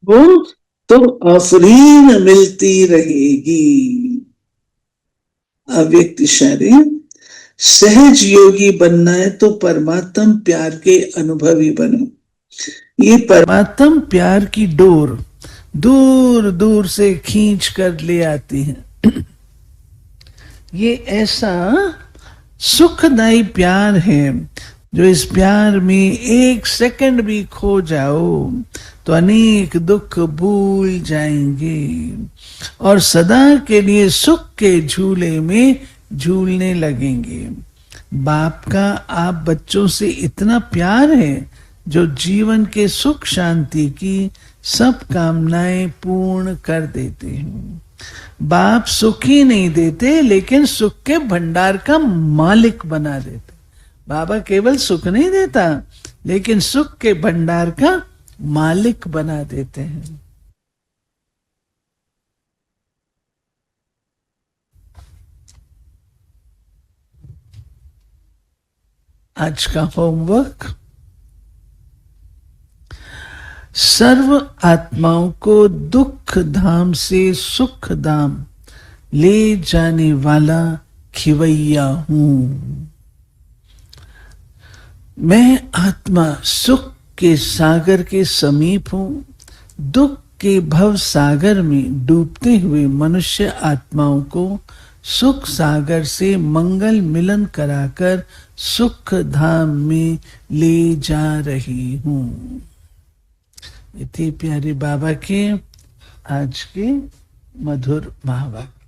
वो तो आफरीन मिलती रहेगी। अव्यक्त इशारे। सहज योगी बनना है तो परमात्म प्यार के अनुभवी बनो। ये परमात्म प्यार की डोर दूर दूर से खींच कर ले आती है। ये ऐसा सुखदायी प्यार है, जो इस प्यार में एक सेकंड भी खो जाओ तो अनेक दुख भूल जाएंगे और सदा के लिए सुख के झूले में झूलने लगेंगे। बाप का आप बच्चों से इतना प्यार है जो जीवन के सुख शांति की सब कामनाएं पूर्ण कर देते हैं। बाप सुख ही नहीं देते, लेकिन सुख के भंडार का मालिक बना देते। बाबा केवल सुख नहीं देता, लेकिन सुख के भंडार का मालिक बना देते हैं। आज का होमवर्क, सर्व आत्माओं को दुख धाम से सुख धाम ले जाने वाला खिवैया हूं। मैं आत्मा सुख के सागर के समीप हूं। दुख के भव सागर में डूबते हुए मनुष्य आत्माओं को सुख सागर से मंगल मिलन कराकर सुख धाम में ले जा रही हूं। ये थे प्यारे बाबा के आज के मधुर महावाक्य।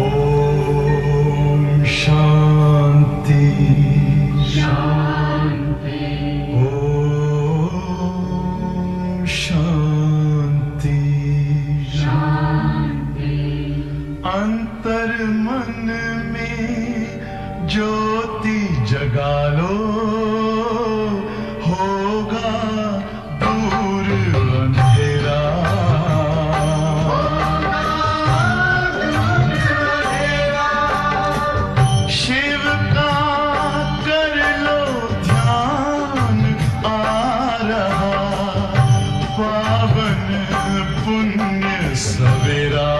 ओम शांति शांति। ओम शांति शांति। अंतर मन में ज्योति जगा लो, होगा दूर अंधेरा। शिव का कर लो ध्यान, आ रहा पावन पुण्य सवेरा।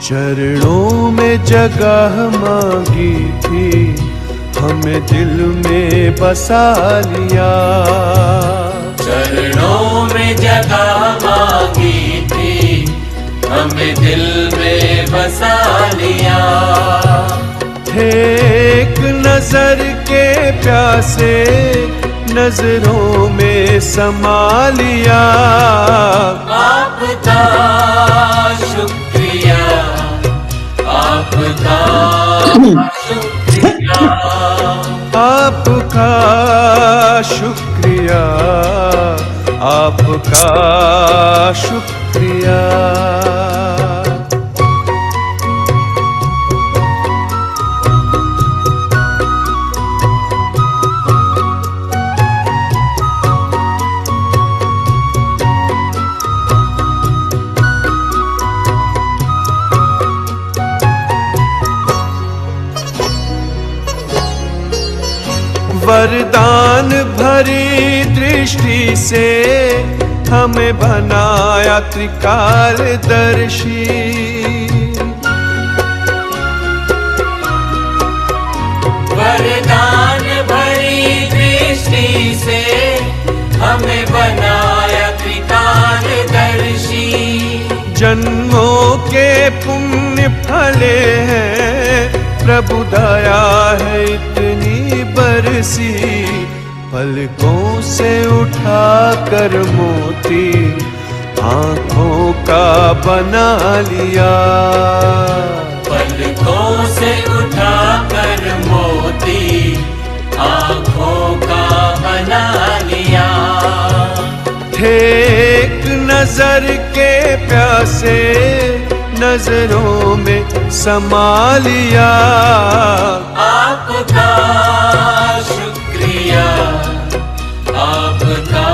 चरणों में जगह मांगी थी, हमें दिल में बसा लिया। चरणों में जगह मांगी थी, हमें दिल में बसा लिया। थे एक नजर के प्यासे, नजरों में समा लिया। आपका शुक्रिया, आपका शुक्रिया, आपका शुक्रिया, आपका शुक्रिया। वरदान भरी दृष्टि से हमें बनाया त्रिकालदर्शी। वरदान भरी दृष्टि से हमें बनाया त्रिकालदर्शी। जन्मों के पुण्य फले हैं, प्रभु दया है इतनी बरसी। पलकों से उठा कर मोती आंखों का बना लिया। पलकों से उठा कर मोती आंखों का बना लिया। थे एक नजर के प्यासे, नजरों में समा लिया। आपका शुक्रिया, आपका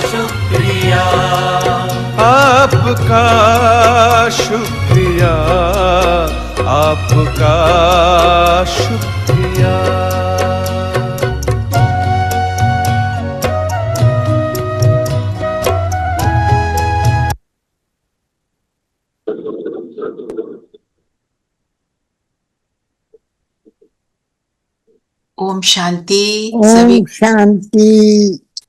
शुक्रिया, आपका शुक्रिया, आपका शुक्रिया। ओम शांति। ओम शांति।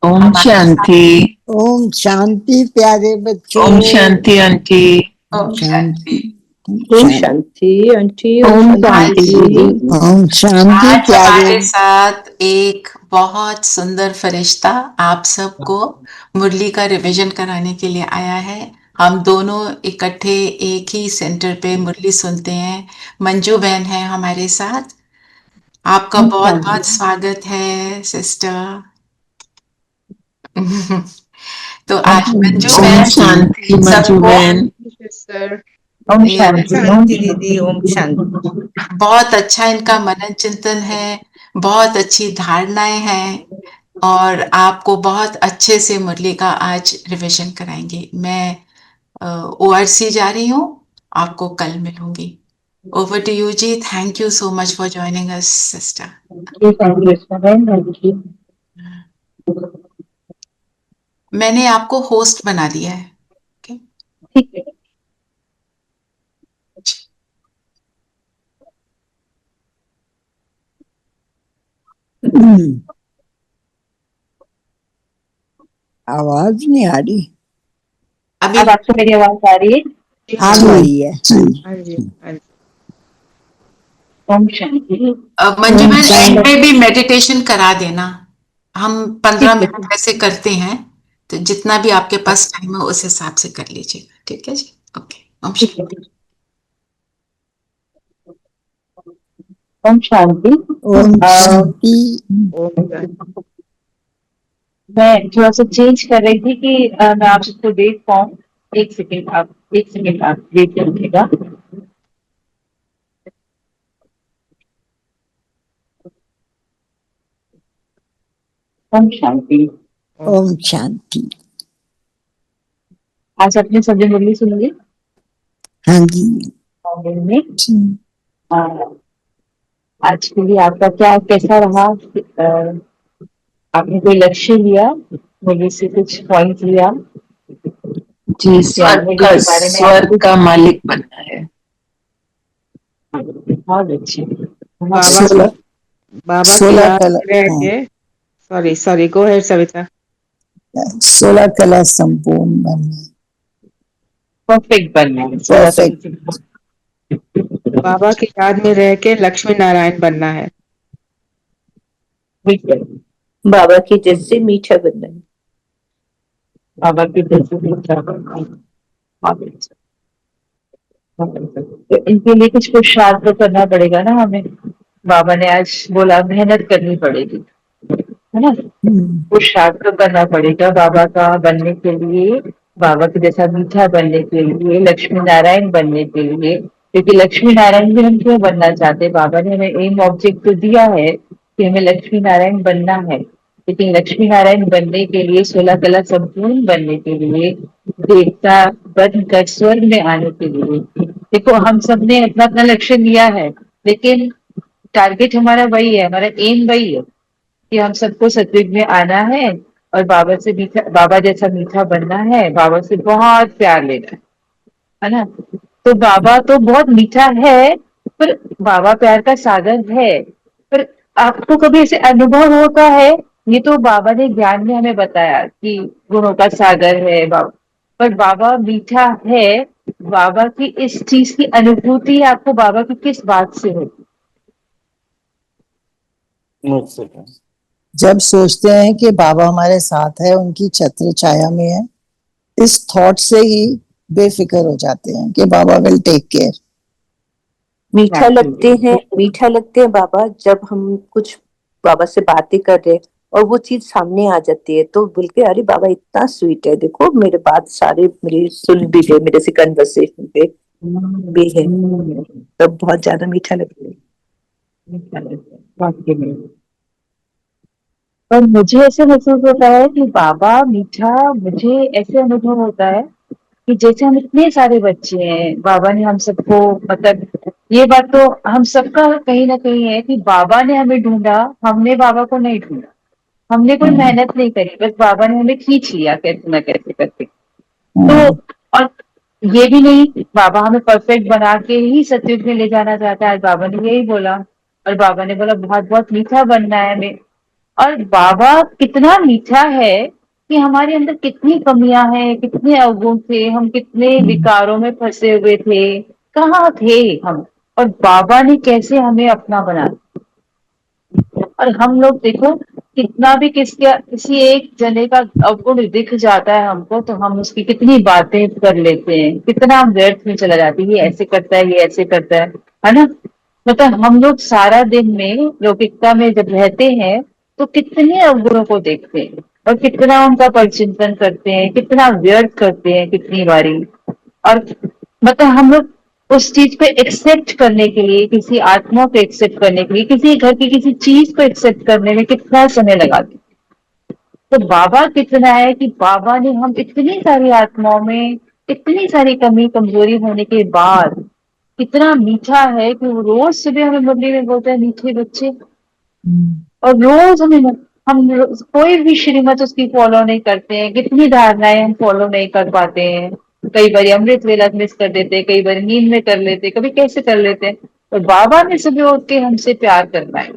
ओम शांति। ओम शांति प्यारे बच्चों। ओम शांति आंटी। ओम शांति। ओम शांति आंटी। ओम शांति। ओम शांति आज प्यारे। हमारे साथ एक बहुत सुंदर फरिश्ता आप सबको मुरली का रिवीजन कराने के लिए आया है। हम दोनों इकट्ठे एक ही सेंटर पे मुरली सुनते हैं। मंजू बहन है हमारे साथ। आपका बहुत बहुत स्वागत है सिस्टर। तो आज मंजू ओम बहन शांति मंजू बहन। ओम शांति दीदी। ओम शांति। बहुत अच्छा इनका मनन चिंतन है, बहुत अच्छी धारणाएं हैं और आपको बहुत अच्छे से मुरली का आज रिवीजन कराएंगे। मैं ORC जा रही हूँ, आपको कल मिलूंगी। Over to you ji. Thank you so much for joining us, sister. मैंने आपको होस्ट बना दिया है। ठीक है। आवाज नहीं आ रही। अभी अब आपको मेरी आवाज आ रही है? आ रही है। ओम शांति। मंजू बहन एंड में भी मेडिटेशन करा देना। हम 15 मिनट ऐसे करते हैं, तो जितना भी आपके पास टाइम है उस हिसाब से कर लीजिएगा। ठीक है जी। ओके। ओम शांति। ओम शांति। ओम शांति। मैं थोड़ा सा चेंज कर रही थी कि मैं आप सबको देख पाऊँ। एक सेकेंड आप वेट करिएगा। ओम शांति। ओम शांति। आज अपने सभी मुरली सुनिए हाँ जी। मॉर्निंग में। आ, आज के लिए आपका क्या कैसा रहा? आपने कोई लक्ष्य लिया, मुरली से कुछ पॉइंट लिया? जी, मुरली के बारे में आप स्वर्ग कुछ का मालिक बनना है। बहुत अच्छे। बाबा सोलह बाबा की 16 याद कला, में रह के सॉरी गो है सविता। 16 कला संपूर्ण बनना है। परफेक्ट बनना है। परफेक्ट। बाबा की याद में रह के लक्ष्मी नारायण बनना है। बिल्कुल। बाबा के जैसे मीठा बनना है। बाबा की जैसे मीठा बनना है। बहुत अच्छा। तो इनके लिए कुछ पुरुषार्थ तो करना पड़ेगा ना हमें। बाबा ने आज बोला मेहनत करनी पड़ेगी, है ना? पुरुषार्थ तो करना पड़ेगा बाबा का बनने के लिए, बाबा के जैसा मीठा बनने के लिए, लक्ष्मी नारायण बनने के लिए। क्योंकि लक्ष्मी नारायण भी हम क्यों बनना चाहते हैं? बाबा ने हमें एम ऑब्जेक्ट तो दिया है कि हमें लक्ष्मी नारायण बनना है, लेकिन लक्ष्मी नारायण बनने के लिए, 16 कला संपूर्ण बनने के लिए, देवता बनकर स्वर्ग में आने के लिए, देखो हम सबने अपना अपना लक्ष्य लिया है, लेकिन टारगेट हमारा वही है, हमारा एम वही है कि हम सबको सत्युग में आना है और बाबा से मीठा, बाबा जैसा मीठा बनना है, बाबा से बहुत प्यार लेना है ना? तो बाबा तो बहुत मीठा है, पर बाबा प्यार का सागर है। पर आपको कभी ऐसे अनुभव होता है? ये तो बाबा ने ज्ञान में हमें बताया कि गुणों का सागर है बाबा, पर बाबा मीठा है। बाबा की इस चीज की अनुभूति आपको बाबा की किस बात से होती? जब सोचते हैं कि बाबा हमारे साथ है, उनकी छत्र छाया में है, इस थॉट से ही बेफिक्र हो जाते हैं कि बाबा विल टेक केयर। मीठा लगते हैं बाबा, जब हम कुछ बाबा से बातें कर रहे और वो चीज सामने आ जाती है तो बोलते अरे बाबा इतना स्वीट है, देखो मेरे बात सारे मेरी सुन भी गए, मेरे से कन्वर्सेशन पे भी है, तब बहुत ज्यादा मीठा लगता है। वाकई में। पर मुझे ऐसे महसूस होता है कि बाबा मीठा, मुझे ऐसे अनुभव होता है कि जैसे हम इतने सारे बच्चे हैं, बाबा ने हम सबको, मतलब ये बात तो हम सबका कहीं ना कहीं है कि बाबा ने हमें ढूंढा, हमने बाबा को नहीं ढूंढा। हमने कोई मेहनत नहीं करी, बस बाबा ने हमें खींच लिया कैसे ना कैसे करके। तो और ये भी नहीं, बाबा हमें परफेक्ट बना के ही सत्युग में ले जाना चाहता है। बाबा ने यही बोला, और बाबा ने बोला बहुत बहुत मीठा बनना है हमें। और बाबा कितना मीठा है कि हमारे अंदर कितनी कमियां हैं, कितने अवगुण थे, हम कितने विकारों में फंसे हुए थे, कहाँ थे हम, और बाबा ने कैसे हमें अपना बना। और हम लोग देखो, कितना भी किसी एक जने का अवगुण दिख जाता है हमको, तो हम उसकी कितनी बातें कर लेते हैं, कितना हम व्यर्थ में चला जाते हैं, ये ऐसे करता है, ये ऐसे करता है ना? मतलब हम लोग सारा दिन में लौकिकता में जब रहते हैं तो कितने अवगुणों को देखते हैं और कितना उनका परिचिंतन करते हैं, कितना व्यर्थ करते हैं कितनी बारी। और मतलब हम लोग उस चीज को एक्सेप्ट करने के लिए, किसी आत्मा को एक्सेप्ट करने के लिए, किसी घर की किसी चीज को एक्सेप्ट करने में कितना समय लगाते हैं। तो बाबा कितना है कि बाबा ने हम इतनी सारी आत्माओं में इतनी सारी कमी कमजोरी होने के बाद इतना मीठा है कि वो रोज सुबह हमें मुरली में बोलते हैं मीठे बच्चे। और रोज कोई भी श्रीमत उसकी फॉलो नहीं करते हैं, कितनी धारणाएं हम फॉलो नहीं कर पाते हैं। कई बार अमृत वेला मिस कर देते हैं, कई बार नींद में कर लेते हैं, कभी कैसे कर लेते हैं। तो बाबा ने सुबह उठ के हमसे प्यार करना है।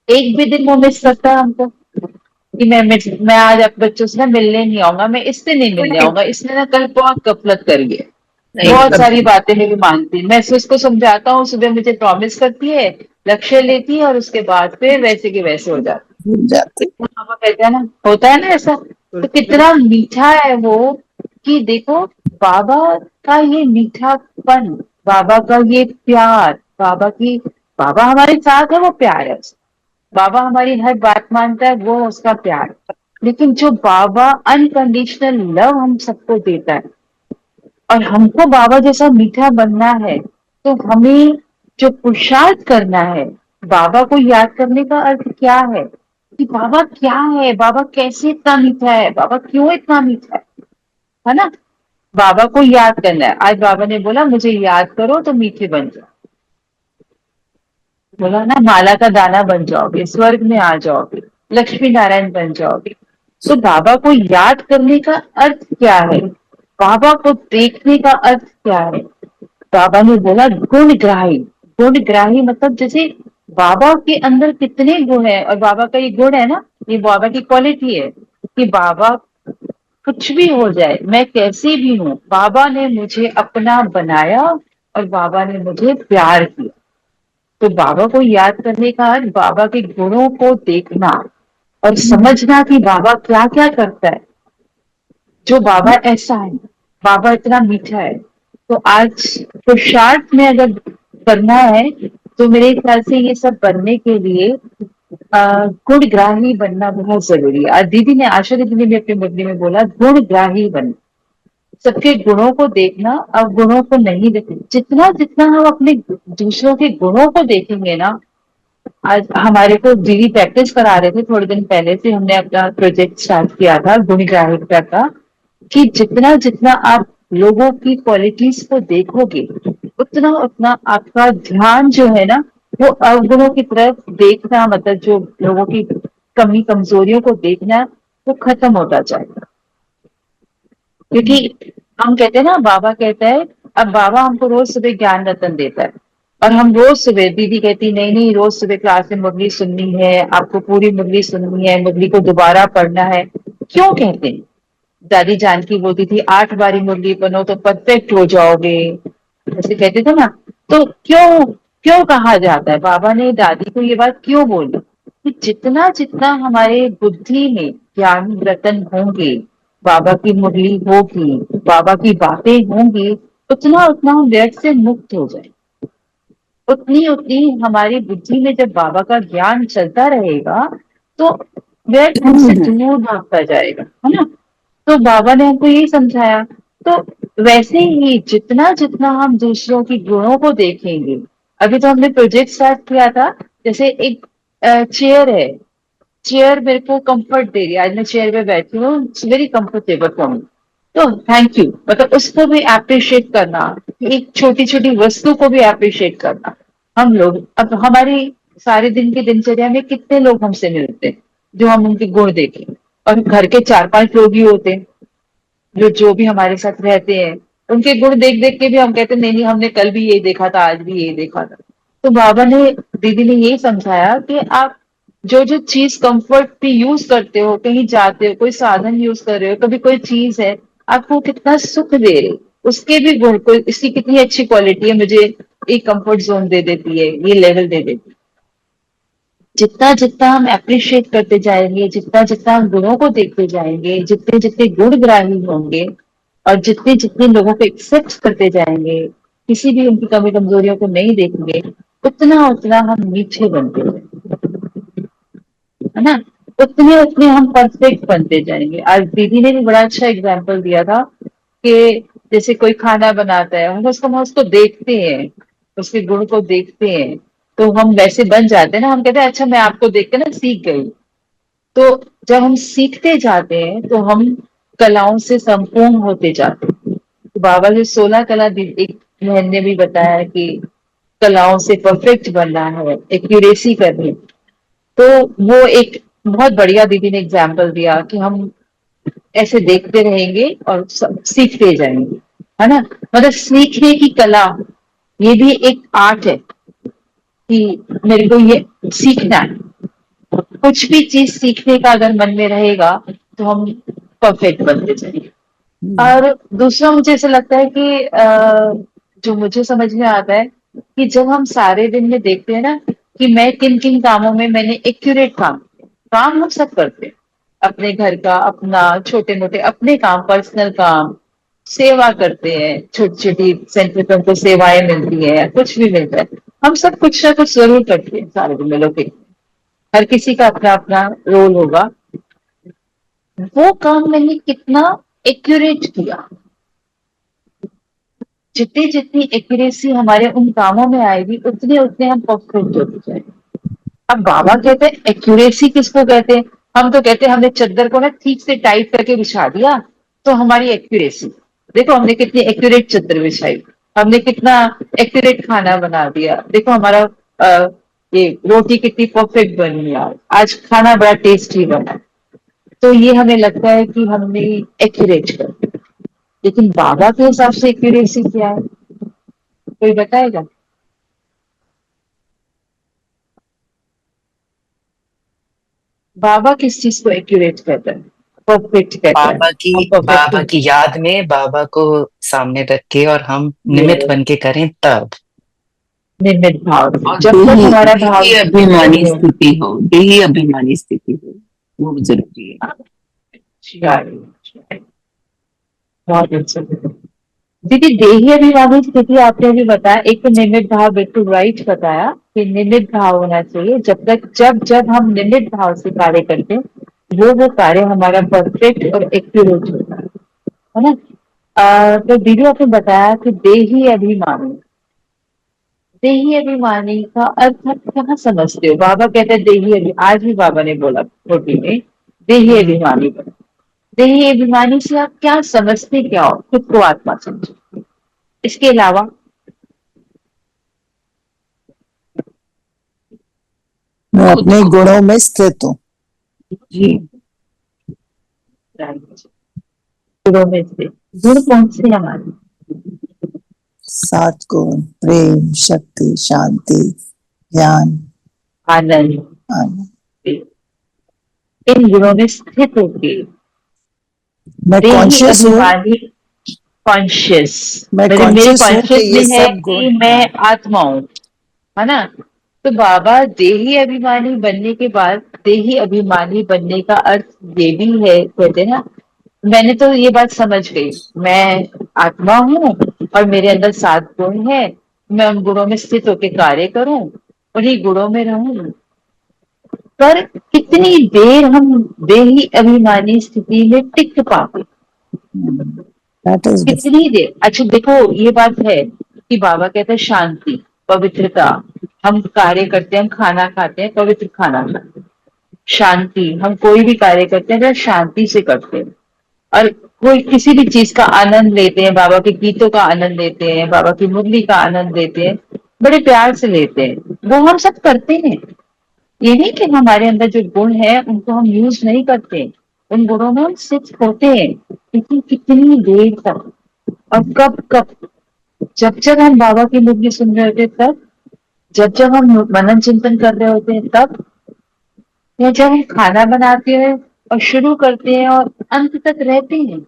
एक भी दिन वो मिस करता है हमको कि मैं आज आप बच्चों से ना मिलने नहीं आऊंगा, मैं इससे नहीं मिलने आऊंगा, इसने ना कल बहुत गफलत करी है, बहुत सारी बातें मेरी मानती है। मैं उसको समझाता हूँ, सुबह मुझे प्रॉमिस करती है, लक्ष्य लेती है, और उसके बाद फिर वैसे के वैसे हो जाती भूल जाते। है। पापा कहते हैं ना, होता है ना ऐसा। तो कितना मीठा है वो कि देखो, बाबा का ये मीठापन, बाबा का ये प्यार, बाबा हमारे साथ है, वो प्यार है। बाबा हमारी हर बात मानता है, वो उसका प्यार। लेकिन जो बाबा अनकंडीशनल लव हम सबको देता है और हमको बाबा जैसा मीठा बनना है, तो हमें जो पुरुषार्थ करना है, बाबा को याद करने का अर्थ क्या है कि बाबा क्या है, बाबा कैसे इतना मीठा है, बाबा क्यों इतना मीठा है ना? बाबा को याद करना है। आज बाबा ने बोला मुझे याद करो तो मीठे बन जाओ, बोला ना माला का दाना बन जाओगे, स्वर्ग में आ जाओगे, लक्ष्मी नारायण बन जाओगे। तो बाबा को याद करने का अर्थ क्या है, बाबा को देखने का अर्थ क्या है? बाबा ने बोला गुणग्राही। गुणग्राही मतलब जैसे बाबा के अंदर कितने गुण है, और बाबा का ये गुण है ना, ये बाबा की क्वालिटी है कि बाबा कुछ भी हो जाए, मैं कैसी भी हूं, बाबा ने मुझे अपना बनाया और बाबा ने मुझे प्यार किया। तो बाबा को याद करने का अर्थ बाबा के गुणों को देखना और समझना कि बाबा क्या क्या करता है, जो बाबा ऐसा है, बाबा इतना मीठा है। तो आज पुरुषार्थ में अगर करना है तो मेरे ख्याल से ये सब बनने के लिए गुणग्राही बनना बहुत जरूरी है। आज दीदी ने, आशा दीदी ने भी अपनी मुद्दे में बोला गुणग्राही बनना, सबके गुणों को देखना, अब गुणों को नहीं देखना। जितना जितना हम अपने दूसरों के गुणों को देखेंगे ना, आज हमारे को दीदी प्रैक्टिस करा रहे थे थोड़े दिन पहले से, हमने अपना प्रोजेक्ट स्टार्ट किया था गुणग्राहिकता का, कि जितना जितना आप लोगों की क्वालिटीज को देखोगे, उतना उतना आपका ध्यान जो है ना, वो अवगुणों की तरफ देखना, मतलब जो लोगों की कमी कमजोरियों को देखना, वो खत्म होता जाएगा। क्योंकि हम कहते हैं ना, बाबा कहता है, अब बाबा हमको रोज सुबह ज्ञान रतन देता है और हम रोज सुबह, दीदी कहती नहीं नहीं रोज सुबह क्लास में मुरली सुननी है, आपको पूरी मुरली सुननी है, मुरली को दोबारा पढ़ना है। क्यों कहते हैं? दादी जानकी बोलती थी 8 बारी मुरली बनो तो परफेक्ट हो जाओगे, ऐसे कहते थे ना। तो क्यों क्यों कहा जाता है, बाबा ने दादी को ये बात क्यों बोली कि जितना जितना हमारे बुद्धि में ज्ञान रतन होंगे, बाबा की मुरली होगी, बाबा की बातें होंगी, उतना उतना हम व्यर्थ से मुक्त हो जाए, उतनी उतनी हमारी बुद्धि में जब बाबा का ज्ञान चलता रहेगा तो व्यर्थ हमसे दूर भागता जाएगा, है ना? तो बाबा ने हमको यही समझाया। तो वैसे ही जितना जितना हम दूसरों की गुणों को देखेंगे, अभी तो हमने प्रोजेक्ट स्टार्ट किया था, जैसे एक चेयर है, चेयर मेरे को कंफर्ट दे रही है, आज मैं चेयर पे बैठी हूँ, it's very comfortable for me, तो थैंक यू, मतलब उसको भी अप्रिशिएट करना, एक छोटी छोटी वस्तु को भी अप्रिशिएट करना। हम लोग अब हमारी सारे दिन की दिनचर्या में कितने लोग हमसे मिलते हैं जो हम उनके गुण देखें, और घर के 4-5 लोग ही होते हैं जो भी हमारे साथ रहते हैं, उनके गुण देख देख के भी हम कहते हैं नहीं नहीं हमने कल भी ये देखा था, आज भी ये देखा था। तो बाबा ने, दीदी ने यही समझाया कि आप जो जो चीज कंफर्ट भी यूज करते हो, कहीं जाते हो, कोई साधन यूज कर रहे हो, कभी कोई चीज है आपको कितना सुख दे रही, उसके भी गुण, कोई इसकी कितनी अच्छी क्वालिटी है, मुझे एक कंफर्ट जोन दे देती है, ये लेवल दे देती है। जितना जितना हम अप्रिशिएट करते जाएंगे, जितना जितना हम गुणों को देखते जाएंगे, जितने जितने गुणग्राही होंगे और जितने जितने लोगों को एक्सेप्ट करते जाएंगे, किसी भी उनकी कमी कमजोरियों को नहीं देखेंगे, उतना उतना हम मीठे बनते जाएंगे, है ना? उतने उतने हम परफेक्ट बनते जाएंगे। आज दीदी ने भी बड़ा अच्छा एग्जाम्पल दिया था कि जैसे कोई खाना बनाता है, हम उसको देखते हैं, उसके गुण को देखते हैं, तो हम वैसे बन जाते हैं ना, हम कहते हैं अच्छा मैं आपको देख के ना सीख गई। तो जब हम सीखते जाते हैं तो हम कलाओं से संपूर्ण होते जाते हैं। तो बाबा जो 16 कला, एक बहन ने भी बताया कि कलाओं से परफेक्ट बनना है, एक्यूरेसी करनी, तो वो एक बहुत बढ़िया दीदी ने एग्जाम्पल दिया कि हम ऐसे देखते रहेंगे और सीखते जाएंगे, है ना? मतलब सीखने की कला, ये भी एक आर्ट है कि मेरे को ये सीखना है। कुछ भी चीज सीखने का अगर मन में रहेगा तो हम परफेक्ट बनते जाएंगे। और दूसरा मुझे ऐसा लगता है कि जो मुझे समझ में आता है कि जब हम सारे दिन में देखते हैं ना कि मैं किन किन कामों में मैंने एक्यूरेट काम हम सब करते हैं, अपने घर का, अपना छोटे मोटे अपने काम, पर्सनल काम, सेवा करते हैं, छोटी छोटी सेंटर पे हमको सेवाएं मिलती है, कुछ भी मिलता है, हम सब कुछ ना कुछ जरूर करते हैं सारे दिन में। लोग हर किसी का अपना अपना रोल होगा, वो काम मैंने कितना एक्यूरेट किया, जितनी जितनी एक्यूरेसी हमारे उन कामों में आएगी उतने उतने हम परफेक्ट होते जाएंगे। अब बाबा कहते हैं एक्यूरेसी किसको कहते हैं? हम तो कहते हैं हमने चद्दर को ना ठीक से टाइट करके बिछा दिया तो हमारी एक्यूरेसी। देखो हमने कितनी एक्यूरेट चद्दर बिछाई, हमने कितना एक्यूरेट खाना बना दिया, देखो हमारा ये रोटी कितनी परफेक्ट बनी आज खाना बड़ा टेस्टी बना। तो ये हमें लगता है कि हमने एक्यूरेट कर दिया। लेकिन बाबा के हिसाब से एक्यूरेसी क्या है, कोई बताएगा? बाबा किस चीज को एक्यूरेट कहता है, परफेक्ट कहता है? हम बाबा परफेक्ट की याद में बाबा को सामने रख के और हम निमित्त बन के करें तब। निर्मित भाव से और जब तक हमारा भाव देही अभिमानी स्थिति हो, देही अभिमानी स्थिति हो, वो जरूरी है। बहुत अच्छा। दीदी देही अभिमानी स्थिति आपने भी बताया, एक तो निमित भाव, बिल्कुल राइट बताया कि निमित भाव होना चाहिए। जब तक जब जब हम निमित भाव से कार्य करते हैं वो कार्य हमारा परफेक्ट और एक्यूरेट होता है ना। तो दीदी आपने बताया कि देही अभिमानी, देही अभिमानी का अर्थ आप कहाँ समझते हो? बाबा कहते हैं देही आज भी बाबा ने बोला छोटी में देही अभिमानी बनो। देही अभिमानी से आप क्या समझते, क्या हो? खुद को आत्मा समझो, इसके अलावा मैं अपने गुणों में स्थित हूँ। जी, गुणों में से गुण कौन से हमारे? 7 गुण, प्रेम, शक्ति, शांति, ज्ञान, आनंद। इन गुणों में स्थित होके मैं कॉन्शियस हूँ, कॉन्शियस मैं मेरे कॉन्शियस हूँ कि कॉन्शियस ये में है सब गुण कि मैं आत्मा हूँ, है ना। तो बाबा देही अभिमानी बनने के बाद, देही अभिमानी बनने का अर्थ ये भी है, कहते हैं ना, मैंने तो ये बात समझ गई, मैं आत्मा हूँ और मेरे अंदर 7 गुण है, मैं उन गुणों में स्थित होकर कार्य करूं, उन्हीं गुणों में रहूं। पर कितनी देर हम देही अभिमानी स्थिति में टिक पाते, That is different. कितनी देर? अच्छा देखो ये बात है कि बाबा कहते हैं शांति, पवित्रता, हम कार्य करते हैं, हम खाना खाते हैं, पवित्र खाना खाते हैं, शांति, हम कोई भी कार्य करते हैं तो शांति से करते हैं, और कोई किसी भी चीज का आनंद लेते हैं, बाबा के गीतों का आनंद लेते हैं, बाबा की मुरली का आनंद लेते हैं, बड़े प्यार से लेते हैं, वो हम सब करते हैं। ये नहीं कि हमारे अंदर जो गुण है उनको हम यूज नहीं करते, उन गुणों में हम स्थित होते हैं, लेकिन कितनी देर तक और कब कब? जब जब हम बाबा की मुरली सुन रहे होते हैं तब, जब हम मनन चिंतन कर रहे होते हैं तब, या जब हम खाना बनाते हैं और शुरू करते हैं और अंत तक रहते हैं,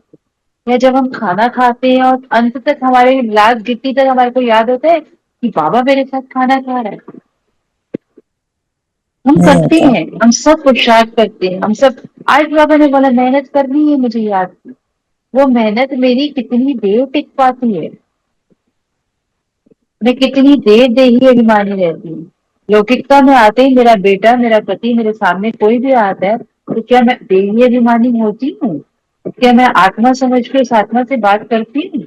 या जब हम खाना खाते हैं और अंत तक हमारे लास्ट गिनती तक हमारे को याद होता है कि बाबा मेरे साथ खाना खा रहा है। हम करते हैं, हम सब पुरुषार्थ करते हैं, हम सब। आज बाबा ने बोला मेहनत करनी है, मुझे याद थी, वो मेहनत मेरी कितनी देर टिक पाती है, मैं कितनी देर देही अभिमानी रहती हूँ। लौकिकता में आते ही मेरा बेटा, मेरा पति, मेरे सामने कोई भी आता है तो क्या मैं देही अभिमानी होती हूँ? क्या मैं आत्मा समझ के उस आत्मा से बात करती हूँ?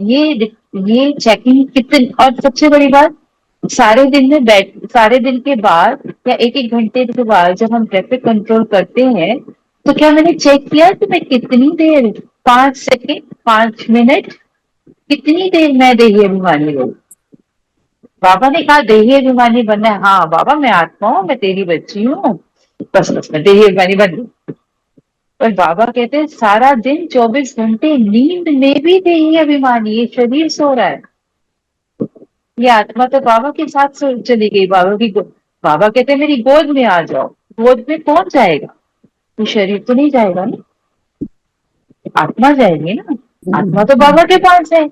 ये चेकिंग कितनी। और सबसे बड़ी बात, सारे दिन के बाद या एक एक घंटे के बाद जब हम ट्रैफिक कंट्रोल करते हैं तो क्या मैंने चेक किया कि मैं कितनी देर, 5 सेकेंड, 5 मिनट, कितनी देर मैं देही अभिमानी हूँ? बाबा ने कहा देही अभिमानी बनना है, हाँ बाबा मैं आत्मा हूँ, मैं तेरी बच्ची हूँ, बस बस मैं देही अभिमानी बन गई। पर बाबा कहते हैं सारा दिन 24 घंटे नींद में भी देही अभिमानी, ये शरीर सो रहा है, ये आत्मा तो बाबा के साथ चली गई, बाबा कहते हैं मेरी गोद में आ जाओ। गोद में कौन जाएगा? तो शरीर तो नहीं जाएगा ना, आत्मा जाएगी ना, आत्मा तो बाबा के पास है।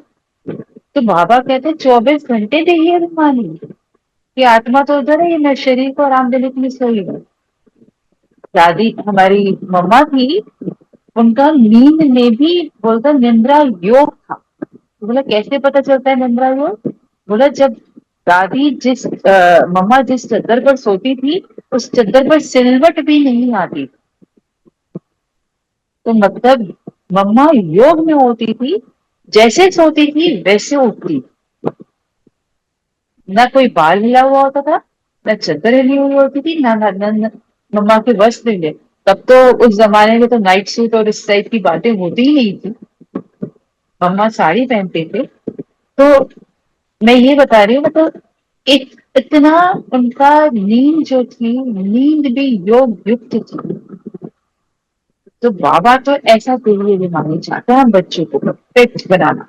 तो बाबा कहते हैं 24 घंटे देही अभिमानी, कि आत्मा तो उधर है, मैं शरीर को आराम देने के लिए सोई हूँ। दादी हमारी मम्मा थी, उनका नींद में भी बोलता निंद्रा योग था। तो बोला कैसे पता चलता है निंद्रा योग? बोला जब दादी मम्मा जिस चद्दर पर सोती थी उस चद्दर पर सिलवट भी नहीं आती, तो मतलब मम्मा योग में होती थी, जैसे सोती थी वैसे उठती, ना कोई बाल हिला हुआ होता था, ना चादर हिली हुई होती थी, ना मम्मा के वस्त्र हिले। तब तो उस जमाने में तो नाइट सूट और इस टाइप की बातें होती ही नहीं थी, मम्मा साड़ी पहनते थे। तो मैं ये बता रही हूँ, मतलब इतना उनका नींद जो थी, नींद भी योग युक्त थी। तो बाबा तो ऐसा गुरु माने चाहते हैं हम बच्चों को परफेक्ट बनाना,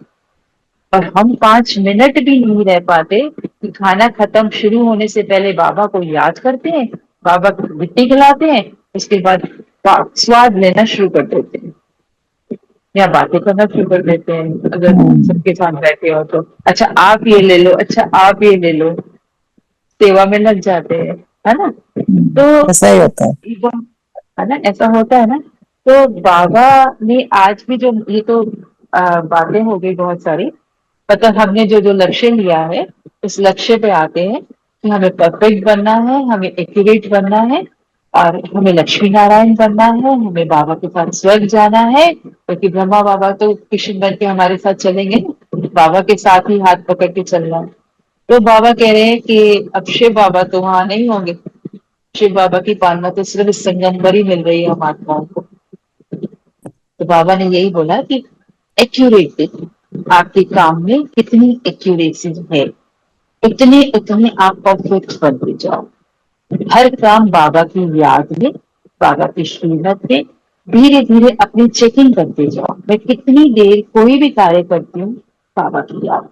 और हम 5 मिनट भी नहीं रह पाते कि खाना खत्म शुरू होने से पहले बाबा को याद करते हैं, बाबा को मिट्टी खिलाते हैं, उसके बाद स्वाद लेना शुरू कर देते हैं या बातें करना शुरू कर देते हैं। अगर सबके साथ बैठे हो तो अच्छा आप ये ले लो, अच्छा आप ये ले लो, सेवा में लग जाते हैं, है ना। तो ऐसा ही होता है। है ना, ऐसा होता है ना। तो बाबा ने आज भी जो ये तो बातें हो गई बहुत सारी, मतलब हमने जो जो लक्ष्य लिया है उस लक्ष्य पे आते हैं कि हमें परफेक्ट बनना है, हमें एक्यूरेट बनना है, और हमें लक्ष्मी नारायण बनना है, हमें बाबा के साथ स्वर्ग जाना है, क्योंकि ब्रह्मा बाबा तो कृष्ण बन के हमारे साथ चलेंगे ना, बाबा के साथ ही हाथ पकड़ के चलना है। तो बाबा कह रहे हैं कि अब शिव बाबा तो वहां नहीं होंगे, शिव बाबा की पालना तो सिर्फ इस संगम पर ही मिल रही है हम आत्माओं को। तो बाबा ने यही बोला कि एक्यूरेट देखिए, आपके काम में कितनी एक्यूरेसी है, उतने उतने आप परफेक्ट बनते जाओ। हर काम बाबा की याद में, बाबा की श्रीमत में धीरे धीरे अपनी चेकिंग करते जाओ। मैं कितनी देर कोई भी कार्य करती हूँ बाबा की याद,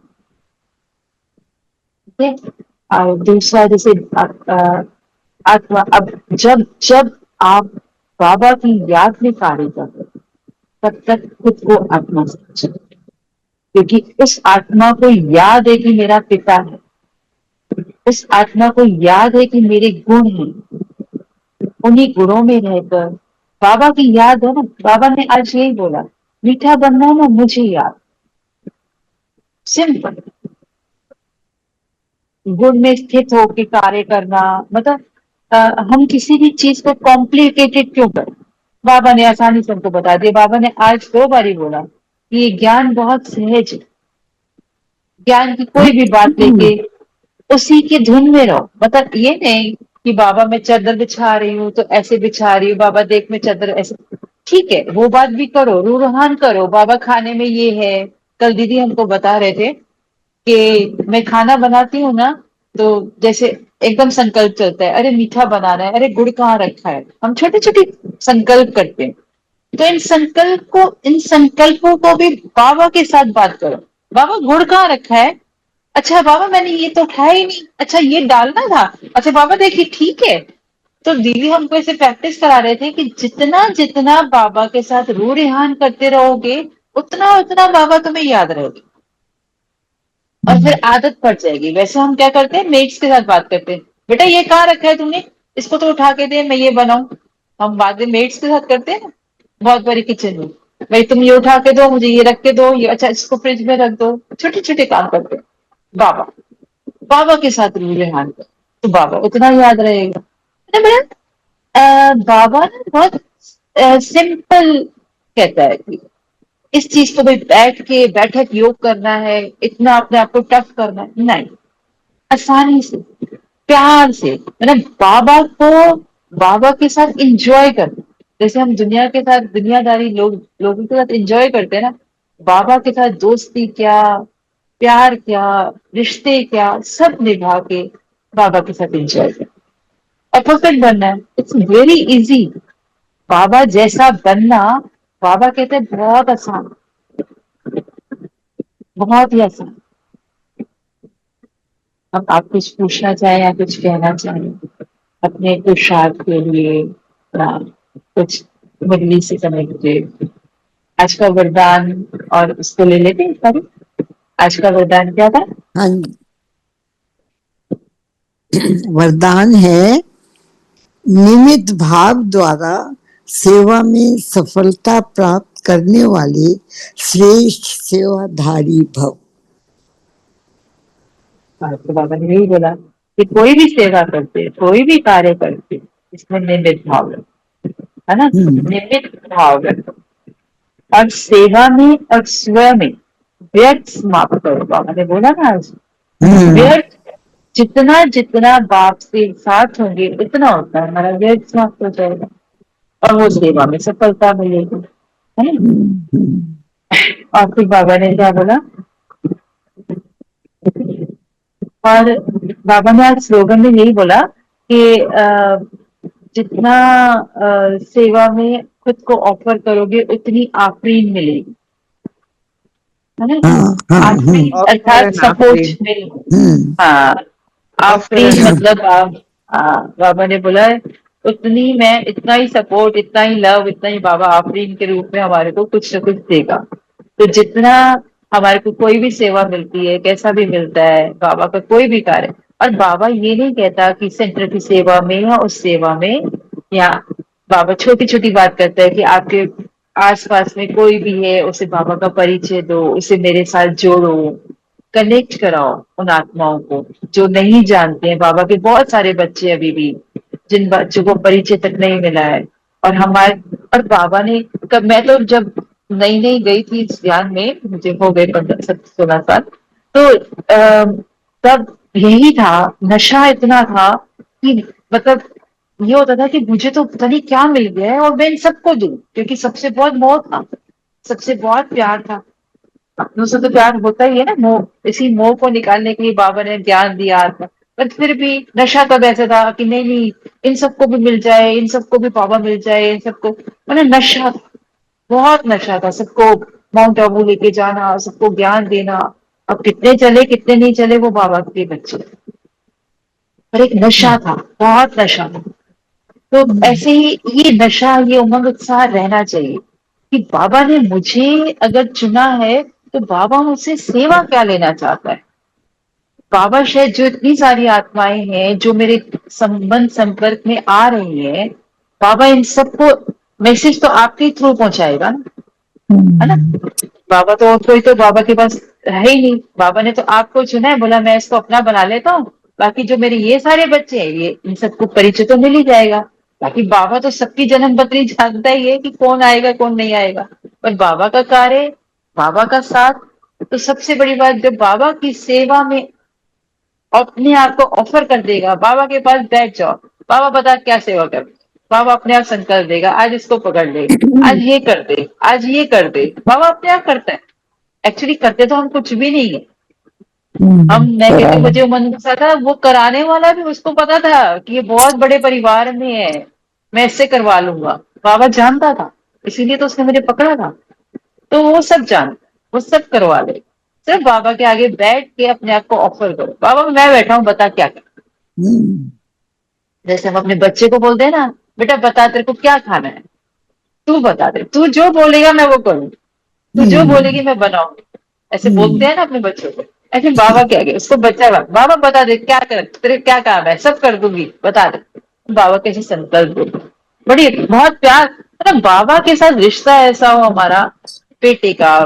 ठीक है। और दूसरा जैसे आत्मा, अब जब जब आप बाबा की याद में कार्य कर रहे हो, तब तक खुद को आत्मा समझो, क्योंकि उस आत्मा को याद है कि मेरा पिता है, उस आत्मा को याद है कि मेरे गुण हैं, उन्हीं गुणों में रहकर बाबा की याद है ना। बाबा ने आज यही बोला, मीठा बनना है ना मुझे याद, सिंपल, गुण में स्थित होकर कार्य करना। मतलब हम किसी भी चीज को कॉम्प्लिकेटेड क्यों करें, बाबा ने आसानी से हमको बता दिया। बाबा ने आज 2 बार बोला कि ये ज्ञान बहुत सहज है, ज्ञान की कोई भी बात लेके उसी की धुन में रहो। मतलब ये नहीं कि बाबा मैं चादर बिछा रही हूँ तो ऐसे बिछा रही हूँ, बाबा देख मैं चादर ऐसे, ठीक है वो बात भी करो, रूहान करो, बाबा खाने में ये है। कल दीदी हमको बता रहे थे कि मैं खाना बनाती हूँ ना, तो जैसे एकदम संकल्प चलता है, अरे मीठा बनाना है, अरे गुड़ कहाँ रखा है, हम छोटे छोटे संकल्प करते हैं। तो इन संकल्पों को भी बाबा के साथ बात करो, बाबा गुड़ कहाँ रखा है, अच्छा बाबा मैंने ये तो उठाया ही नहीं, अच्छा ये डालना था, अच्छा बाबा देखिए ठीक है। तो दीदी हमको ऐसे प्रैक्टिस करा रहे थे कि जितना जितना बाबा के साथ रू रिहान करते रहोगे, उतना उतना बाबा तुम्हें याद रहेगी, और फिर आदत पड़ जाएगी। वैसे हम क्या करते हैं, मेट्स के साथ बात करते हैं, बेटा ये कहाँ रखा है तुमने, इसको तो उठा के दे मैं ये बनाऊं। हम बाद में मेट्स के साथ करते हैं ना, बहुत बड़ी किचन में, भाई तुम ये उठा के दो, मुझे ये रख के दो, ये अच्छा इसको फ्रिज में रख दो, छोटे छोटे काम करते हैं। बाबा, बाबा के साथ रू रिहान कर, तो बाबा उतना याद रहेगा। है ना बेटा। बाबा ना बहुत सिंपल कहता है कि इस चीज को भाई बैठ के बैठक योग करना है, इतना अपने आप को टफ करना है, नहीं, आसानी से, प्यार से, मतलब बाबा के साथ इंजॉय करना। जैसे हम दुनिया के साथ, दुनियादारी लोगों के साथ इंजॉय करते हैं ना, बाबा के साथ दोस्ती क्या, प्यार क्या, रिश्ते क्या, सब निभा के बाबा के साथ एंजॉय करना और परफेक्ट बनना है। इट्स वेरी इजी, बाबा जैसा बनना, बाबा कहते हैं बहुत आसान, बहुत ही आसान। अब आप कुछ पूछना चाहें या कुछ कहना चाहें अपने पुरुषार्थ के लिए, या कुछ मुरली से समझिए आज का वरदान, और उसको ले लेते हैं सॉरी, आज का वरदान क्या था। हाँ, वरदान है निमित भाव द्वारा सेवा में सफलता प्राप्त करने वाले श्रेष्ठ सेवाधारी भव। तो बाबा ने यही बोला कि कोई भी सेवा करते, कोई भी कार्य करते, इसमें निमित भाव रखो, है ना, निमित भाव रखो। और सेवा में और स्व में व्यर्थ समाप्त करो। बाबा ने बोला ना आज, व्यर्थ जितना जितना बाप से साथ होंगे उतना होता है हमारा व्यर्थ समाप्त हो जाएगा और वो सेवा में सफलता मिलेगी, है ना। और फिर बाबा ने क्या बोला, और बाबा ने आज स्लोगन में यही बोला कि जितना सेवा में खुद को ऑफर करोगे उतनी आफरीन मिलेगी, है ना। आफरीन अर्थात सपोर्ट मिल, हाँ आफरीन मतलब बाबा ने बोला है उतनी मैं इतना ही सपोर्ट, इतना ही लव, इतना ही बाबा आफरीन के रूप में हमारे को कुछ न कुछ देगा। तो जितना हमारे को कोई भी सेवा मिलती है, कैसा भी मिलता है, बाबा का कोई भी कार्य, और बाबा ये नहीं कहता कि सेंटर की सेवा में या उस सेवा में, या बाबा छोटी छोटी बात करता है कि आपके आसपास में कोई भी है उसे बाबा का परिचय दो, उसे मेरे साथ जोड़ो, कनेक्ट कराओ उन आत्माओं को जो नहीं जानते हैं। बाबा के बहुत सारे बच्चे अभी भी जिन बच्चों को परिचय तक नहीं मिला है, और हमारे, और बाबा ने मैं तो जब नई नई गई थी इस ज्ञान में, मुझे हो गए 15-16 साल, तो तब यही था, नशा इतना था कि मतलब ये होता था कि मुझे तो पता नहीं क्या मिल गया है और मैं इन सबको दूं, क्योंकि सबसे बहुत मोह था, सबसे बहुत प्यार था। अपनों से तो प्यार होता ही है ना, मोह, इसी मोह को निकालने के लिए बाबा ने ज्ञान दिया था। पर फिर भी नशा तब ऐसा था कि नहीं नहीं, इन सबको भी मिल जाए, इन सबको भी बाबा मिल जाए, इन सबको, मैंने नशा था, बहुत नशा था, सबको माउंट आबू लेके जाना, सबको ज्ञान देना। अब कितने चले कितने नहीं चले वो बाबा के बच्चे, पर एक नशा था, बहुत नशा था। तो ऐसे ही ये नशा, ये उमंग उत्साह रहना चाहिए कि बाबा ने मुझे अगर चुना है तो बाबा मुझसे सेवा क्या लेना चाहता है। बाबा शायद जो इतनी सारी आत्माएं हैं जो मेरे संबंध संपर्क में आ रही हैं, बाबा इन सबको मैसेज तो आपके थ्रू पहुंचाएगा ना, है ना। बाबा तो और कोई तो बाबा के पास है ही नहीं, बाबा ने तो आपको चुना है, बोला मैं इसको अपना बना लेता हूँ, बाकी जो मेरे ये सारे बच्चे हैं ये इन सबको परिचय तो मिल ही जाएगा। बाकी बाबा तो सबकी जन्म पत्री जानता ही है कि कौन आएगा कौन नहीं आएगा, पर बाबा का कार्य, बाबा का साथ, तो सबसे बड़ी बात जब बाबा की सेवा में अपने आप को ऑफर कर देगा, बाबा के पास बैठ जाओ, बाबा बता क्या सेवा कर, बाबा अपने आप संकल्प देगा, आज इसको पकड़ ले, आज ये कर दे, आज ये कर दे, बाबा अपने आप करता है। एक्चुअली करते तो हम कुछ भी नहीं है, हम, मैं कहती हूँ मुझे मन गुस्सा था, वो कराने वाला भी उसको पता था कि ये बहुत बड़े परिवार में है, मैं इससे करवा लूंगा, बाबा जानता था, इसीलिए तो उसने मुझे पकड़ा था। तो वो सब जानता, वो सब करवा ले, सिर्फ बाबा के आगे बैठ के अपने आप को ऑफर करो, बाबा मैं बैठा हूँ बता क्या कर। जैसे हम अपने बच्चे को बोलते हैं ना, बेटा बता तेरे को क्या खाना है, तू बता दे, तू जो बोलेगा मैं वो करूँ, तू जो बोलेगी मैं बनाऊंगी, ऐसे बोलते हैं ना अपने बच्चों को। ऐसे बाबा क्या गए उसको, बच्चा बाबा बता दे क्या कर, तेरे क्या काम है, सब कर दूंगी बता दे। बाबा कैसे संकल्प दो, बड़ी बहुत प्यार, मतलब बाबा के साथ रिश्ता ऐसा हो हमारा, बेटे का,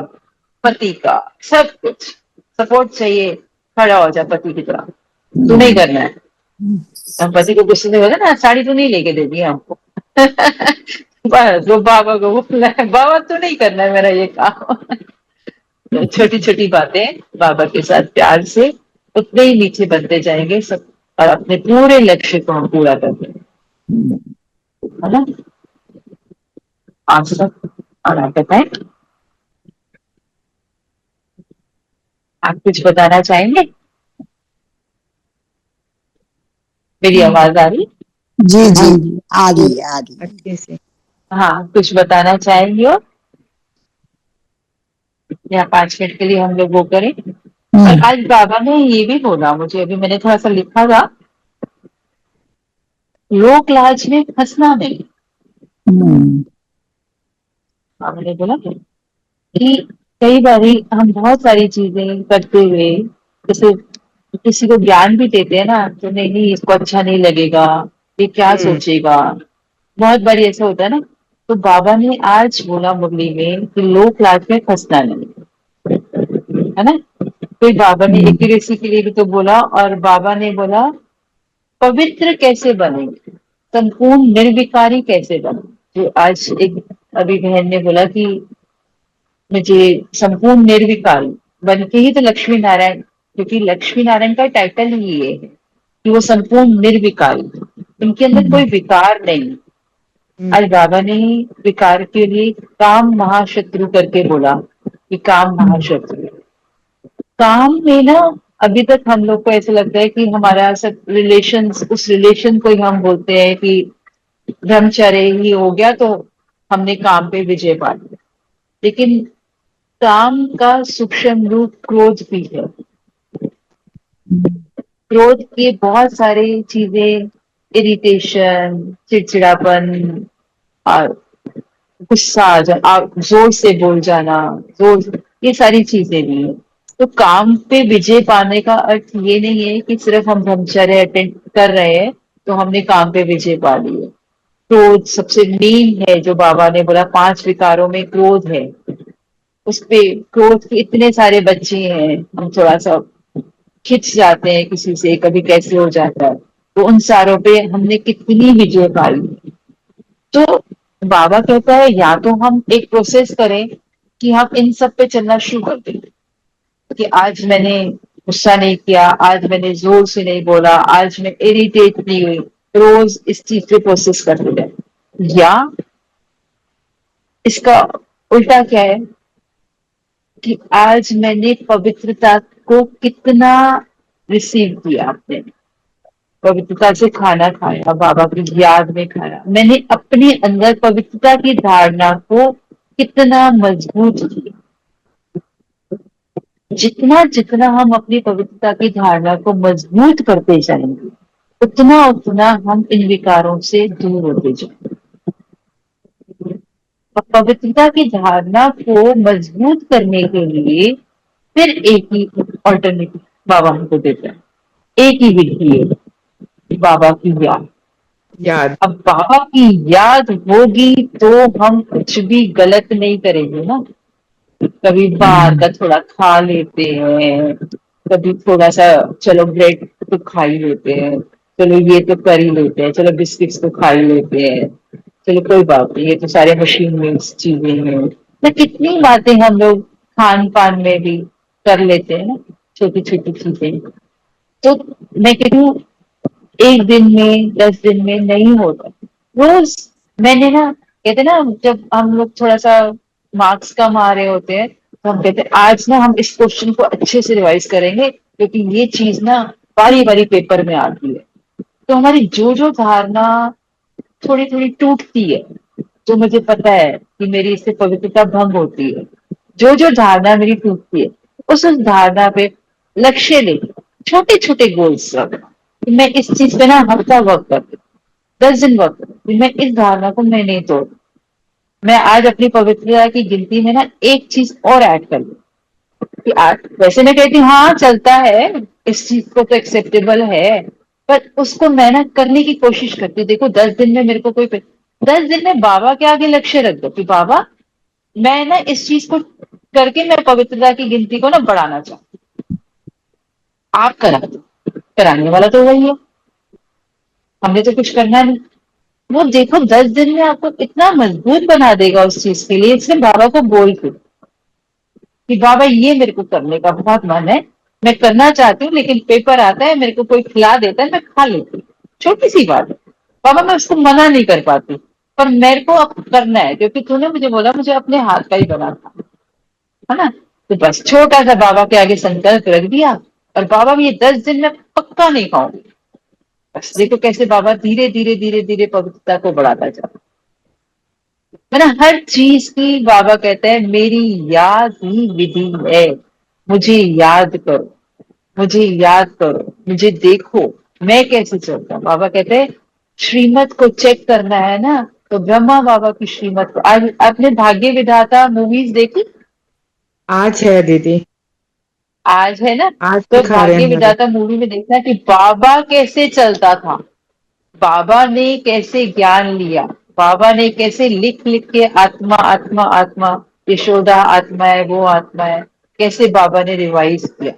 पति का, सब कुछ सपोर्ट चाहिए, खड़ा हो जा पति की तरह, तू नहीं करना है। हम पति को गुस्से में बोले ना, साड़ी तो नहीं लेके दे दी हमको बस वो बाबा को बोला है, बाबा तू नहीं करना है मेरा ये काम। तो छोटी छोटी बातें बाबा के साथ प्यार से उतने ही नीचे बनते जाएंगे सब, और अपने पूरे लक्ष्य को हम पूरा करते हैं, है ना। आप सब और आप बताएं, आप कुछ बताना चाहेंगे, मेरी आवाज आ रही, जी जी आ रही है, आ रही है। अच्छे से। हाँ कुछ बताना चाहेंगे, और या 5 मिनट के लिए हम लोग वो करें। और आज बाबा ने ये भी बोला, मुझे अभी मैंने थोड़ा सा लिखा था, लोक लाज में फंसना नहीं। बाबा ने बोला कि कई बार हम बहुत सारी चीजें करते हुए, जैसे किसी को ज्ञान भी देते हैं ना, तो नहीं नहीं इसको अच्छा नहीं लगेगा, ये क्या सोचेगा, बहुत बार ऐसा होता है ना। तो बाबा ने आज बोला मुरली में कि लोक लाज में फंसना नहीं, है ना। फिर बाबा ने एक्यूरेसी के लिए भी तो बोला, और बाबा ने बोला पवित्र कैसे बनेंगे, संपूर्ण निर्विकारी कैसे बने। जो आज एक अभी बहन ने बोला कि मुझे संपूर्ण निर्विकार बन के ही तो लक्ष्मी नारायण, क्योंकि लक्ष्मी नारायण का टाइटल ही ये है कि वो संपूर्ण निर्विकार, उनके अंदर कोई विकार नहीं। आज बाबा ने विकार के लिए काम महाशत्रु करके बोला कि काम महाशत्रु। काम में ना अभी तक हम लोग को ऐसा लगता है कि हमारा सब रिलेशन, उस रिलेशन को ही हम बोलते हैं कि ब्रह्मचर्य ही हो गया तो हमने काम पे विजय पा लिया। लेकिन काम का सूक्ष्म रूप क्रोध भी है। क्रोध की बहुत सारी चीजें, इरिटेशन, चिड़चिड़ापन और गुस्सा आ जाना, जोर से बोल जाना, जोर, ये सारी चीजें नहीं है। तो काम पे विजय पाने का अर्थ ये नहीं है कि सिर्फ हम ब्रह्मचर्य अटेंड कर रहे हैं तो हमने काम पे विजय पा ली है। क्रोध सबसे मेन है, जो बाबा ने बोला 5 विकारों में क्रोध है। उस पे क्रोध के इतने सारे बच्चे हैं, हम थोड़ा सा खिंच जाते हैं किसी से, कभी कैसे हो जाता है, तो उन सारों पे हमने कितनी विजय पा ली। तो बाबा कहता है या तो हम एक प्रोसेस करें कि हम इन सब पे चलना शुरू कर दें कि आज मैंने गुस्सा नहीं किया, आज मैंने जोर से नहीं बोला, आज मैं इरिटेट नहीं हुई, रोज इस चीज पे प्रोसेस करते रहे। या इसका उल्टा क्या है कि आज मैंने पवित्रता को कितना रिसीव किया, आपने पवित्रता से खाना खाया, बाबा की याद में खाया, मैंने अपने अंदर पवित्रता की धारणा को कितना मजबूत किया। जितना जितना हम अपनी पवित्रता की धारणा को मजबूत करते जाएंगे, उतना उतना हम इन विकारों से दूर होते जाएंगे। पवित्रता की धारणा को मजबूत करने के लिए फिर एक ही ऑल्टरनेटिव बाबा हमको देता है, एक ही विधि है, बाबा की याद। अब बाबा की याद होगी तो हम कुछ भी गलत नहीं करेंगे ना। कभी बाहर का थोड़ा खा लेते हैं, कभी थोड़ा सा चलो ब्रेड तो खा ही लेते हैं, चलो ये तो कर ही लेते हैं, चलो बिस्किट्स तो खा ही लेते हैं, चलो कोई बात नहीं, ये तो सारे मशीन में चीजें हैं। तो कितनी बातें हम लोग खान पान में भी कर लेते हैं ना, छोटी छोटी चीजें। तो मैं कहती हूँ 1 दिन में 10 दिन में नहीं होता, रोज। मैंने ना कहते ना, जब हम लोग थोड़ा सा मार्क्स कम आ रहे होते हैं तो हम कहते हैं आज ना हम इस क्वेश्चन को अच्छे से रिवाइज करेंगे क्योंकि ये चीज ना बारी बारी पेपर में आती है। तो हमारी जो जो धारणा थोड़ी थोड़ी टूटती है, जो मुझे पता है कि मेरी इससे पवित्रता भंग होती है, जो जो धारणा मेरी टूटती है, उस धारणा पे लक्ष्य ले, छोटे छोटे गोल्स रखना कि मैं इस चीज पे ना हफ्ता वर्क करती, 10 दिन वर्क करती, मैं इस धारणा को मैं नहीं तोड़, मैं आज अपनी पवित्रता की गिनती में ना एक चीज और ऐड कर लूं कि आज वैसे मैं कहती हूँ हाँ चलता है, इस चीज को तो एक्सेप्टेबल है, पर उसको मैं ना करने की कोशिश करती हूँ। देखो 10 दिन में मेरे को कोई 10 दिन में बाबा के आगे लक्ष्य रख दो कि बाबा मैं ना इस चीज को करके मैं पवित्रता की गिनती को ना बढ़ाना चाहती हूँ, आप करा दो। कराने वाला तो वही है, हमने तो कुछ करना नहीं। वो देखो 10 दिन में आपको इतना मजबूत बना देगा उस चीज के लिए। इसलिए बाबा को बोल के कि बाबा ये मेरे को करने का बहुत मन है, मैं करना चाहती हूँ, लेकिन पेपर आता है, मेरे को कोई खिला देता है, मैं खा लेती हूँ, छोटी सी बात है बाबा, मैं उसको मना नहीं कर पाती, पर मेरे को अब करना है क्योंकि तूने मुझे बोला मुझे अपने हाथ का ही बना था, है ना। तो बस छोटा सा बाबा के आगे संकल्प रख दिया और बाबा ये 10 दिन में पक्का नहीं खाऊंगी। बस देखो कैसे बाबा धीरे धीरे धीरे धीरे पवित्रता को बढ़ाता जाता है ना। हर चीज की बाबा कहते हैं मेरी याद ही विधि है, मुझे याद करो, मुझे याद करो, मुझे देखो मैं कैसे चलता हूँ। बाबा कहते हैं श्रीमत को चेक करना है ना, तो ब्रह्मा बाबा की श्रीमत को। आज आपने भाग्य विधाता मूवीज देखी? आज है दीदी, आज है ना। आज तो दिखा रहे भाग्य हैं हमारे। विधाता मूवी में देखना कि बाबा कैसे चलता था, बाबा ने कैसे ज्ञान लिया, बाबा ने कैसे लिख लिख के आत्मा आत्मा आत्मा, यशोदा आत्मा है, वो आत्मा है, कैसे बाबा ने रिवाइज किया।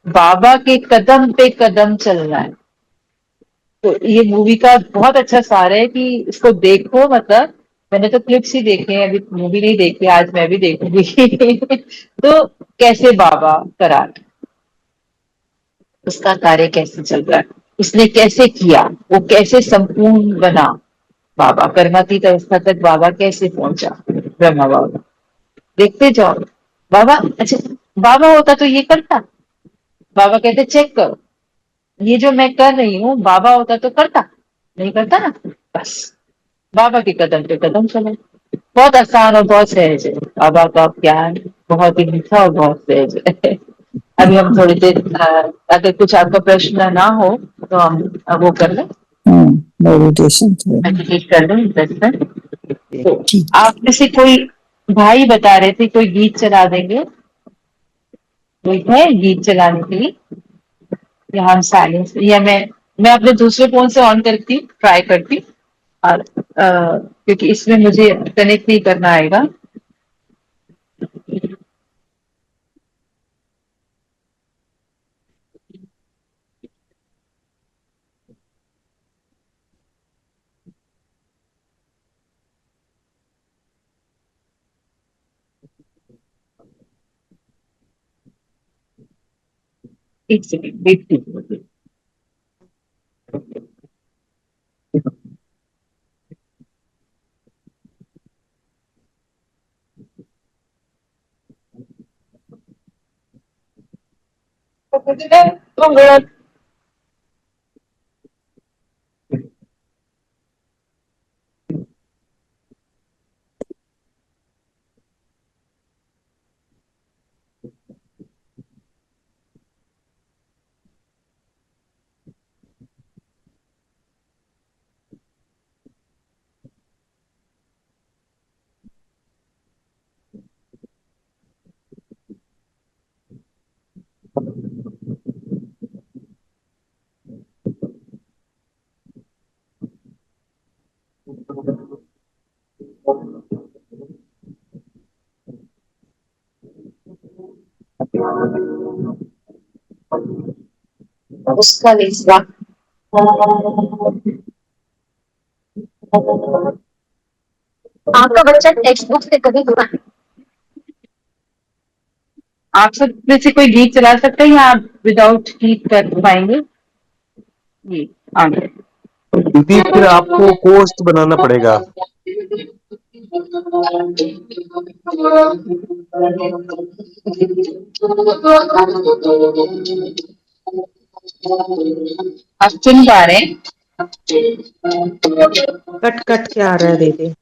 बाबा के कदम पे कदम चलना है। तो ये मूवी का बहुत अच्छा सार है कि इसको देखो, मतलब मैंने तो क्लिप्स ही देखे हैं, अभी मूवी नहीं देखी, आज मैं भी देखूंगी। तो कैसे बाबा करार, उसका कार्य कैसे चल रहा है, उसने कैसे किया, वो कैसे संपूर्ण बना, बाबा कर्मातीत अवस्था तक बाबा कैसे पहुंचा, ब्रह्मा बाबा, देखते जाओ। बाबा अच्छा, बाबा होता तो ये करता, बाबा कहते चेक करो, ये जो मैं कर रही हूँ, बाबा होता तो करता, नहीं करता ना, बस बाबा के कदम पे कदम चले। बहुत आसान और बहुत सहज है बाबा का ज्ञान, बहुत ही मीठा और बहुत सहज है। अभी हम थोड़ी देर अगर कुछ आपका प्रश्न ना हो तो हम वो कर लें, मेडिटेशन मेडिटेट कर लें 10 मिनट। तो ठीक। आप में से कोई भाई बता रहे थे कोई गीत चला देंगे, कोई है गीत चलाने के लिए, या हम साइलेंस, या मैं अपने दूसरे फोन से ऑन करती हूँ, ट्राई करती हूँ, और क्योंकि इसमें मुझे कनेक्ट नहीं करना आएगा। एक सेकेंड वेट कीजिए। उसका निचला आपका बच्चा टेक्स्ट बुक से कभी हुआ, आप सब में से कोई गीत चला सकते हैं या आप विदाउट गीत कर पाएंगे? जी आगे। दीदी फिर आपको पोस्ट बनाना पड़ेगा। आप सुन पा रहे हैं? कट कट के आ रहा है दीदी।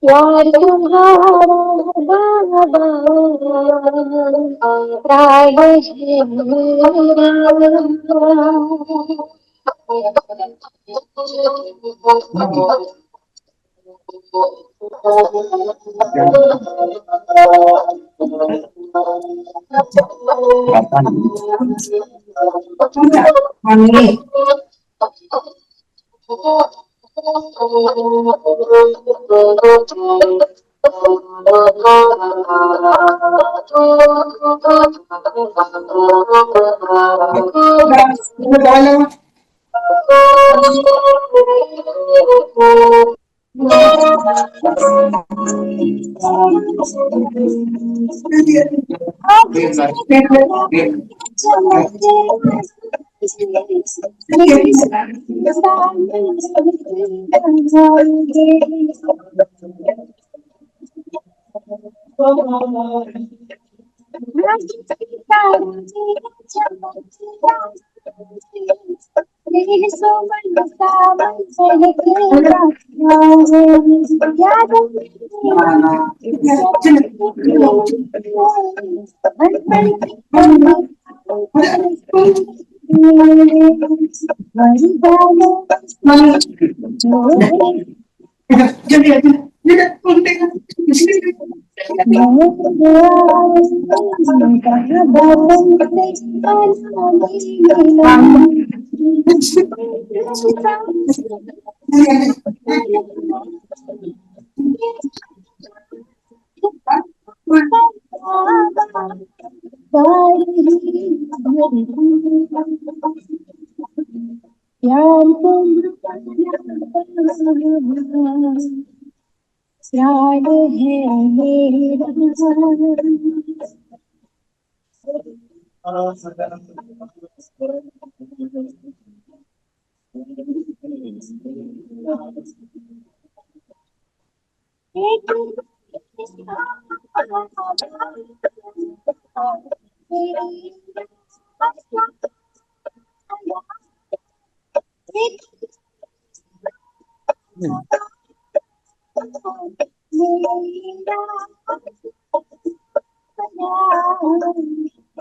यार तुम्हारा प्राण है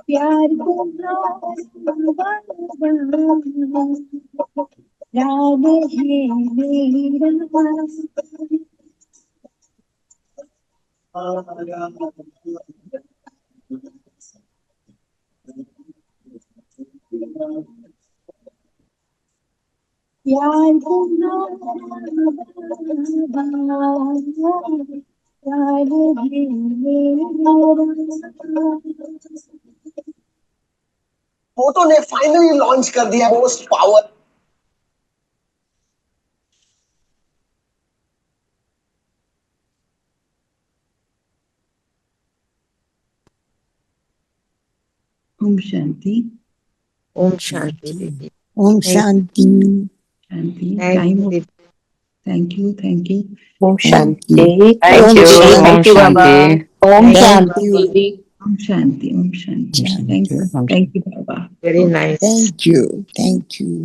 प्यार याद है मेरा यार फोटो ने फाइनली लॉन्च कर दिया मोस्ट पावर ओम शांति ओम शांति ओम शांति शांति टाइम हो थैंक यू ओम शांति थैंक यू बाबा ओम शांति ओम शांति थैंक यू बाबा वेरी नाइस थैंक यू